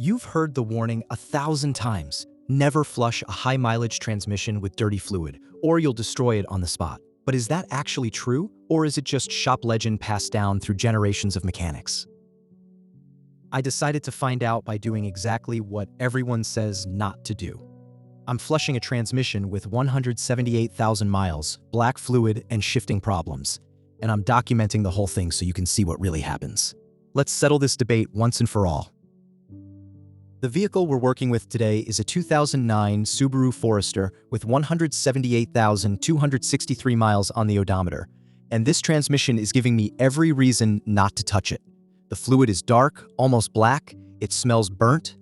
You've heard the warning 1,000 times. Never flush a high-mileage transmission with dirty fluid, or you'll destroy it on the spot. But is that actually true, or is it just shop legend passed down through generations of mechanics? I decided to find out by doing exactly what everyone says not to do. I'm flushing a transmission with 178,000 miles, black fluid, and shifting problems. And I'm documenting the whole thing so you can see what really happens. Let's settle this debate once and for all. The vehicle we're working with today is a 2009 Subaru Forester with 178,263 miles on the odometer, and this transmission is giving me every reason not to touch it. The fluid is dark, almost black, it smells burnt,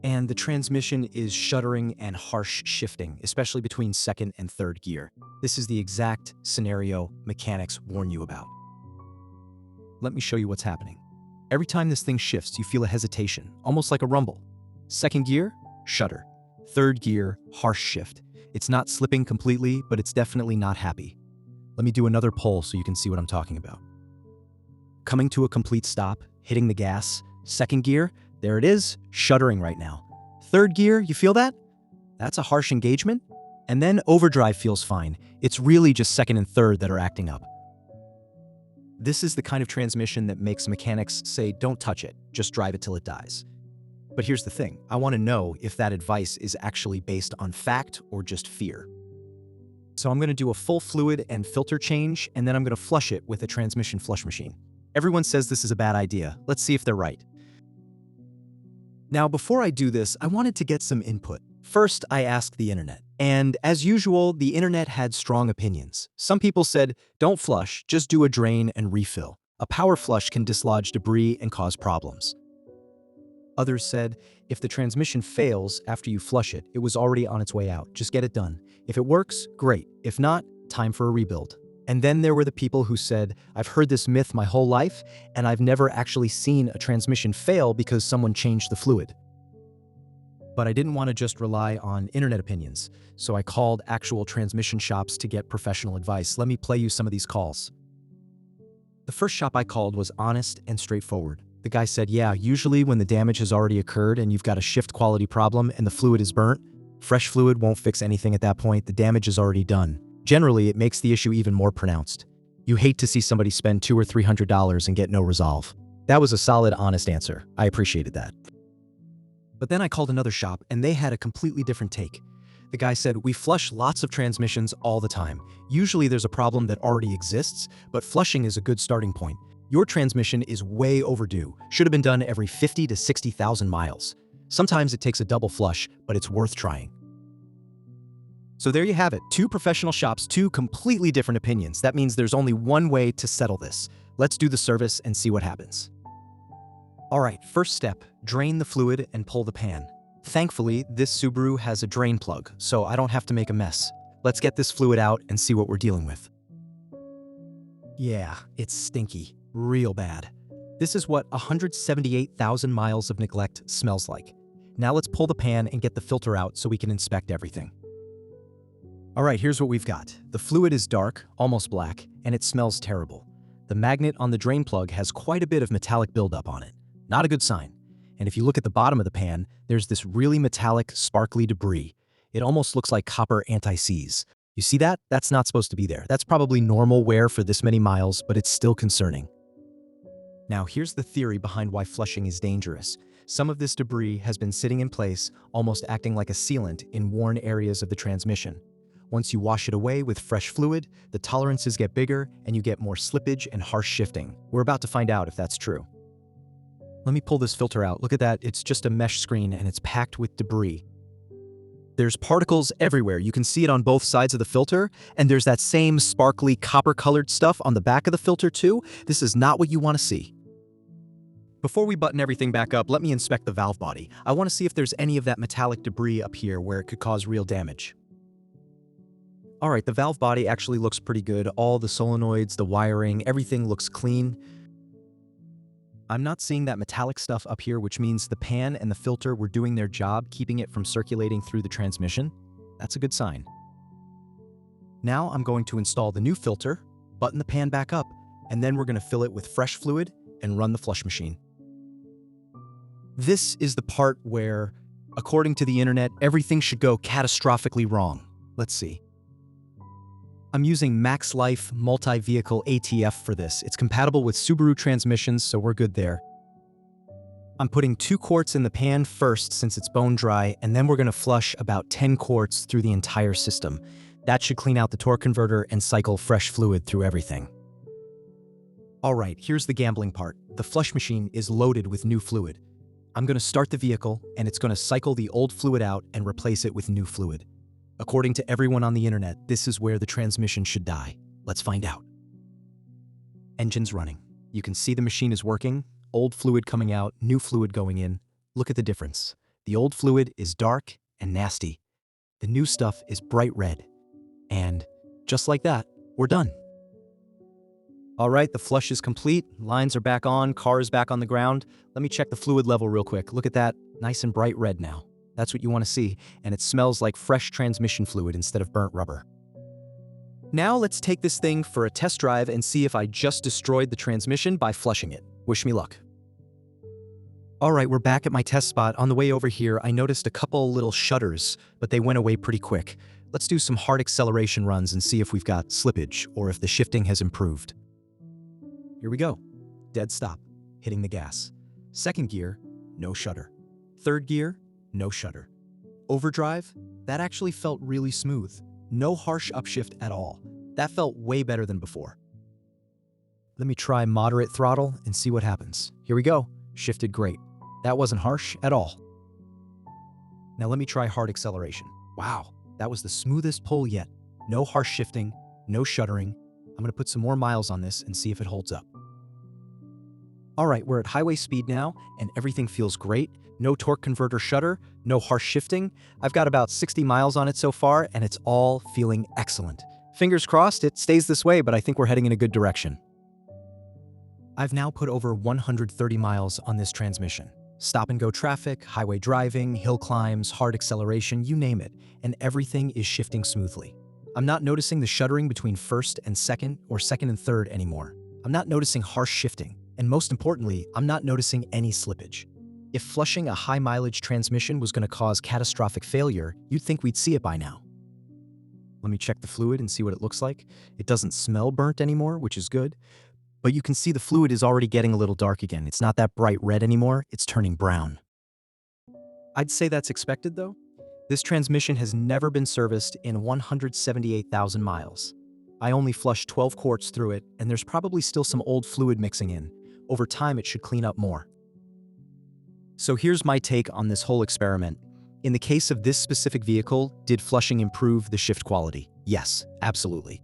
and the transmission is shuddering and harsh shifting, especially between second and third gear. This is the exact scenario mechanics warn you about. Let me show you what's happening. Every time this thing shifts, you feel a hesitation, almost like a rumble. Second gear, shudder. Third gear, harsh shift. It's not slipping completely, but it's definitely not happy. Let me do another pull so you can see what I'm talking about. Coming to a complete stop, hitting the gas. Second gear, there it is, shuddering right now. Third gear, you feel that? That's a harsh engagement. And then overdrive feels fine. It's really just second and third that are acting up. This is the kind of transmission that makes mechanics say, don't touch it, just drive it till it dies. But here's the thing, I want to know if that advice is actually based on fact or just fear. So I'm going to do a full fluid and filter change, and then I'm going to flush it with a transmission flush machine. Everyone says this is a bad idea. Let's see if they're right. Now, before I do this, I wanted to get some input. First, I asked the internet. And as usual, the internet had strong opinions. Some people said, don't flush, just do a drain and refill. A power flush can dislodge debris and cause problems. Others said, if the transmission fails after you flush it, it was already on its way out. Just get it done. If it works, great. If not, time for a rebuild. And then there were the people who said, I've heard this myth my whole life, and I've never actually seen a transmission fail because someone changed the fluid. But I didn't want to just rely on internet opinions, so I called actual transmission shops to get professional advice. Let me play you some of these calls. The first shop I called was honest and straightforward. The guy said, yeah, usually when the damage has already occurred and you've got a shift quality problem and the fluid is burnt, fresh fluid won't fix anything at that point, the damage is already done. Generally, it makes the issue even more pronounced. You hate to see somebody spend $200 or $300 and get no resolve. That was a solid, honest answer. I appreciated that. But then I called another shop and they had a completely different take. The guy said, we flush lots of transmissions all the time. Usually there's a problem that already exists, but flushing is a good starting point. Your transmission is way overdue. Should have been done every 50 to 60,000 miles. Sometimes it takes a double flush, but it's worth trying. So there you have it. Two professional shops, two completely different opinions. That means there's only one way to settle this. Let's do the service and see what happens. All right, first step, drain the fluid and pull the pan. Thankfully, this Subaru has a drain plug, so I don't have to make a mess. Let's get this fluid out and see what we're dealing with. Yeah, it's stinky, real bad. This is what 178,000 miles of neglect smells like. Now let's pull the pan and get the filter out so we can inspect everything. All right, here's what we've got. The fluid is dark, almost black, and it smells terrible. The magnet on the drain plug has quite a bit of metallic buildup on it. Not a good sign. And if you look at the bottom of the pan, there's this really metallic, sparkly debris. It almost looks like copper anti-seize. You see that? That's not supposed to be there. That's probably normal wear for this many miles, but it's still concerning. Now, here's the theory behind why flushing is dangerous. Some of this debris has been sitting in place, almost acting like a sealant in worn areas of the transmission. Once you wash it away with fresh fluid, the tolerances get bigger and you get more slippage and harsh shifting. We're about to find out if that's true. Let me pull this filter out. Look at that, it's just a mesh screen and it's packed with debris. There's particles everywhere. You can see it on both sides of the filter, and there's that same sparkly copper-colored stuff on the back of the filter too. This is not what you want to see. Before we button everything back up, let me inspect the valve body. I want to see if there's any of that metallic debris up here where it could cause real damage. All right, the valve body actually looks pretty good. All the solenoids, the wiring, everything looks clean. I'm not seeing that metallic stuff up here, which means the pan and the filter were doing their job, keeping it from circulating through the transmission. That's a good sign. Now I'm going to install the new filter, button the pan back up, and then we're going to fill it with fresh fluid and run the flush machine. This is the part where, according to the internet, everything should go catastrophically wrong. Let's see. I'm using Max Life Multi-Vehicle ATF for this. It's compatible with Subaru transmissions, so we're good there. I'm putting 2 quarts in the pan first since it's bone dry, and then we're going to flush about 10 quarts through the entire system. That should clean out the torque converter and cycle fresh fluid through everything. All right, here's the gambling part. The flush machine is loaded with new fluid. I'm going to start the vehicle, and it's going to cycle the old fluid out and replace it with new fluid. According to everyone on the internet, this is where the transmission should die. Let's find out. Engine's running. You can see the machine is working, old fluid coming out, new fluid going in. Look at the difference. The old fluid is dark and nasty. The new stuff is bright red. And just like that, we're done. All right, the flush is complete. Lines are back on, car is back on the ground. Let me check the fluid level real quick. Look at that, nice and bright red now. That's what you want to see, and it smells like fresh transmission fluid instead of burnt rubber. Now let's take this thing for a test drive and see if I just destroyed the transmission by flushing it. Wish me luck. All right, we're back at my test spot. On the way over here, I noticed a couple little shudders, but they went away pretty quick. Let's do some hard acceleration runs and see if we've got slippage or if the shifting has improved. Here we go. Dead stop, hitting the gas. Second gear, no shudder. Third gear, no shudder. Overdrive, that actually felt really smooth. No harsh upshift at all. That felt way better than before. Let me try moderate throttle and see what happens. Here we go. Shifted great. That wasn't harsh at all. Now let me try hard acceleration. Wow, that was the smoothest pull yet. No harsh shifting, no shuddering. I'm going to put some more miles on this and see if it holds up. All right, we're at highway speed now, and everything feels great. No torque converter shudder, no harsh shifting. I've got about 60 miles on it so far, and it's all feeling excellent. Fingers crossed it stays this way, but I think we're heading in a good direction. I've now put over 130 miles on this transmission. Stop-and-go traffic, highway driving, hill climbs, hard acceleration, you name it, and everything is shifting smoothly. I'm not noticing the shuddering between first and second or second and third anymore. I'm not noticing harsh shifting. And most importantly, I'm not noticing any slippage. If flushing a high-mileage transmission was going to cause catastrophic failure, you'd think we'd see it by now. Let me check the fluid and see what it looks like. It doesn't smell burnt anymore, which is good. But you can see the fluid is already getting a little dark again. It's not that bright red anymore, it's turning brown. I'd say that's expected, though. This transmission has never been serviced in 178,000 miles. I only flushed 12 quarts through it, and there's probably still some old fluid mixing in. Over time, it should clean up more. So here's my take on this whole experiment. In the case of this specific vehicle, did flushing improve the shift quality? Yes, absolutely.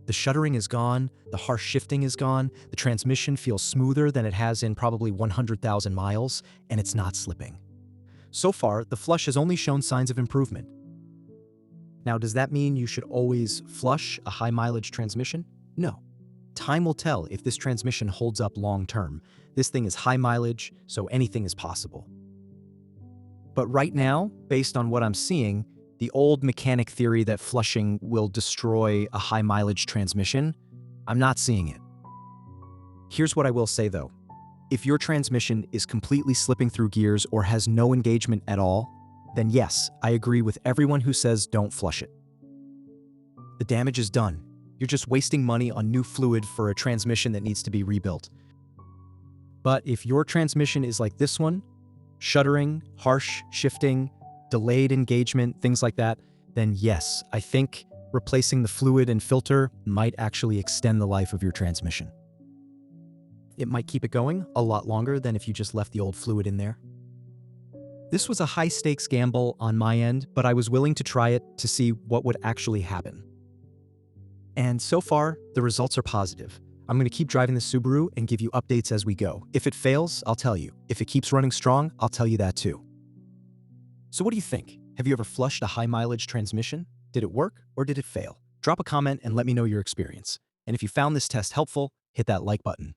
The shuddering is gone, the harsh shifting is gone, the transmission feels smoother than it has in probably 100,000 miles, and it's not slipping. So far, the flush has only shown signs of improvement. Now, does that mean you should always flush a high-mileage transmission? No. Time will tell if this transmission holds up long-term. This thing is high mileage, so anything is possible. But right now, based on what I'm seeing, the old mechanic theory that flushing will destroy a high-mileage transmission, I'm not seeing it. Here's what I will say though. If your transmission is completely slipping through gears or has no engagement at all, then yes, I agree with everyone who says don't flush it. The damage is done. You're just wasting money on new fluid for a transmission that needs to be rebuilt. But if your transmission is like this one, shuddering, harsh shifting, delayed engagement, things like that, then yes, I think replacing the fluid and filter might actually extend the life of your transmission. It might keep it going a lot longer than if you just left the old fluid in there. This was a high-stakes gamble on my end, but I was willing to try it to see what would actually happen. And so far, the results are positive. I'm going to keep driving the Subaru and give you updates as we go. If it fails, I'll tell you. If it keeps running strong, I'll tell you that too. So what do you think? Have you ever flushed a high-mileage transmission? Did it work or did it fail? Drop a comment and let me know your experience. And if you found this test helpful, hit that like button.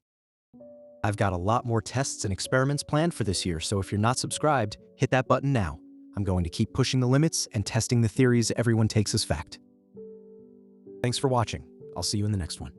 I've got a lot more tests and experiments planned for this year, so if you're not subscribed, hit that button now. I'm going to keep pushing the limits and testing the theories everyone takes as fact. Thanks for watching. I'll see you in the next one.